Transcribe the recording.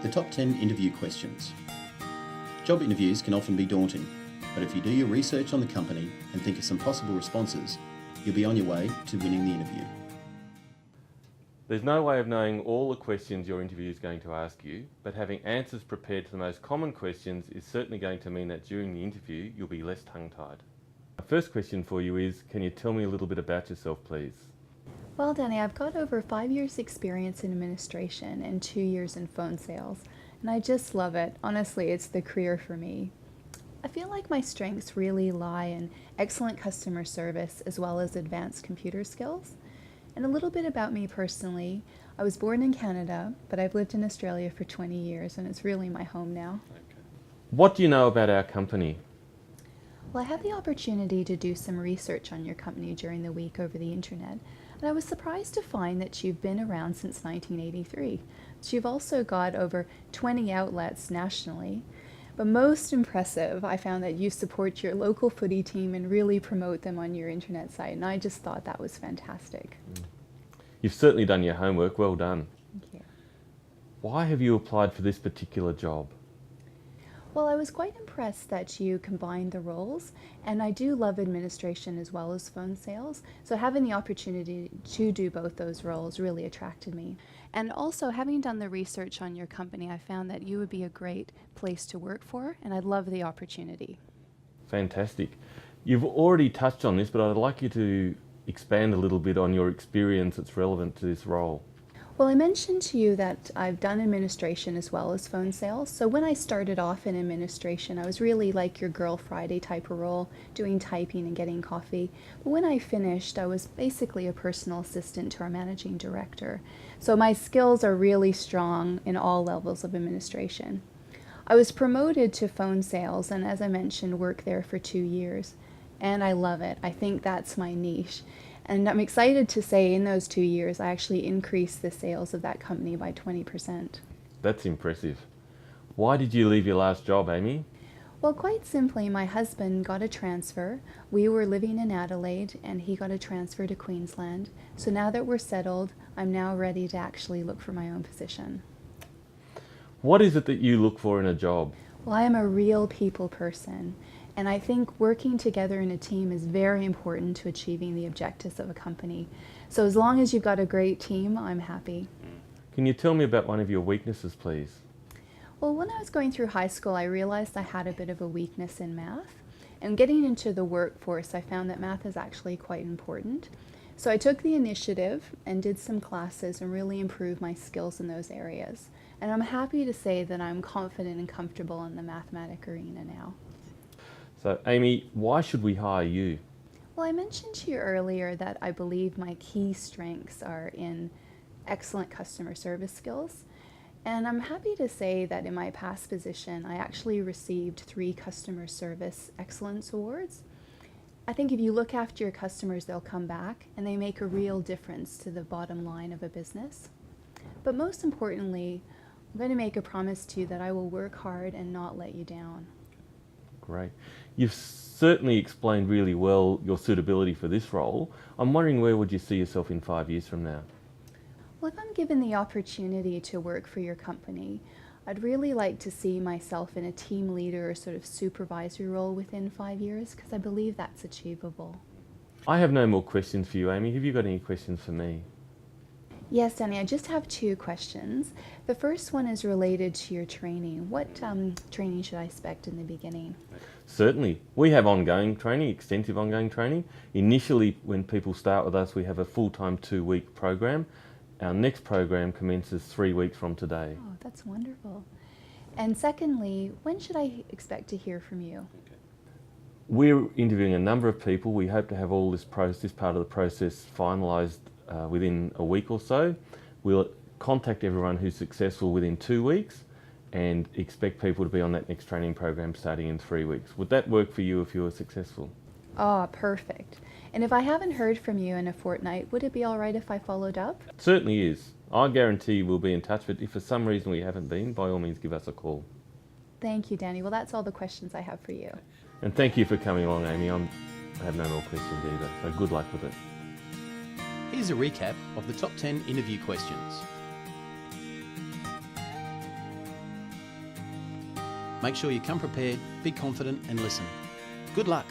The top 10 interview questions. Job interviews can often be daunting, but if you do your research on the company and think of some possible responses, you'll be on your way to winning the interview. There's no way of knowing all the questions your interview is going to ask you, but having answers prepared to the most common questions is certainly going to mean that during the interview you'll be less tongue-tied. My first question for you is, can you tell me a little bit about yourself, please? Well, Danny, I've got over 5 years experience in administration and 2 years in phone sales, and I just love it. Honestly, it's the career for me. I feel like my strengths really lie in excellent customer service as well as advanced computer skills. And a little bit about me personally, I was born in Canada, but I've lived in Australia for 20 years and it's really my home now. What do you know about our company? Well, I had the opportunity to do some research on your company during the week over the internet, and I was surprised to find that you've been around since 1983. So you've also got over 20 outlets nationally. But most impressive, I found that you support your local footy team and really promote them on your internet site, and I just thought that was fantastic. You've certainly done your homework, well done. Thank you. Why have you applied for this particular job? Well, I was quite impressed that you combined the roles, and I do love administration as well as phone sales, so having the opportunity to do both those roles really attracted me. And also, having done the research on your company, I found that you would be a great place to work for, and I'd love the opportunity. Fantastic. You've already touched on this, but I'd like you to expand a little bit on your experience that's relevant to this role. Well, I mentioned to you that I've done administration as well as phone sales. So when I started off in administration, I was really like your Girl Friday type of role, doing typing and getting coffee. But when I finished, I was basically a personal assistant to our managing director. So my skills are really strong in all levels of administration. I was promoted to phone sales, and as I mentioned, worked there for 2 years. And I love it. I think that's my niche. And I'm excited to say in those 2 years, I actually increased the sales of that company by 20%. That's impressive. Why did you leave your last job, Amy? Well, quite simply, my husband got a transfer. We were living in Adelaide and he got a transfer to Queensland. So now that we're settled, I'm now ready to actually look for my own position. What is it that you look for in a job? Well, I am a real people person. And I think working together in a team is very important to achieving the objectives of a company. So as long as you've got a great team, I'm happy. Can you tell me about one of your weaknesses, please? Well, when I was going through high school, I realized I had a bit of a weakness in math. And getting into the workforce, I found that math is actually quite important. So I took the initiative and did some classes and really improved my skills in those areas. And I'm happy to say that I'm confident and comfortable in the mathematic arena now. So, Amy, why should we hire you? Well, I mentioned to you earlier that I believe my key strengths are in excellent customer service skills. And I'm happy to say that in my past position, I actually received 3 customer service excellence awards. I think if you look after your customers, they'll come back and they make a real difference to the bottom line of a business. But most importantly, I'm going to make a promise to you that I will work hard and not let you down. Great. You've certainly explained really well your suitability for this role. I'm wondering, where would you see yourself in 5 years from now? Well, if I'm given the opportunity to work for your company, I'd really like to see myself in a team leader or sort of supervisory role within 5 years, because I believe that's achievable. I have no more questions for you, Amy. Have you got any questions for me? Yes, Danny, I just have 2 questions. The first one is related to your training. What training should I expect in the beginning? Certainly. We have ongoing training, extensive ongoing training. Initially, when people start with us, we have a full-time 2-week program. Our next program commences 3 weeks from today. Oh, that's wonderful. And secondly, when should I expect to hear from you? We're interviewing a number of people. We hope to have all this part of the process finalised within a week or so. We'll contact everyone who's successful within 2 weeks and expect people to be on that next training program starting in 3 weeks. Would that work for you if you were successful? Oh, perfect. And if I haven't heard from you in a fortnight, would it be all right if I followed up? It certainly is. I guarantee we'll be in touch, but if for some reason we haven't been, by all means give us a call. Thank you, Danny. Well, that's all the questions I have for you. And thank you for coming along, Amy. I have no more questions either, so good luck with it. Here's a recap of the top 10 interview questions. Make sure you come prepared, be confident and listen. Good luck!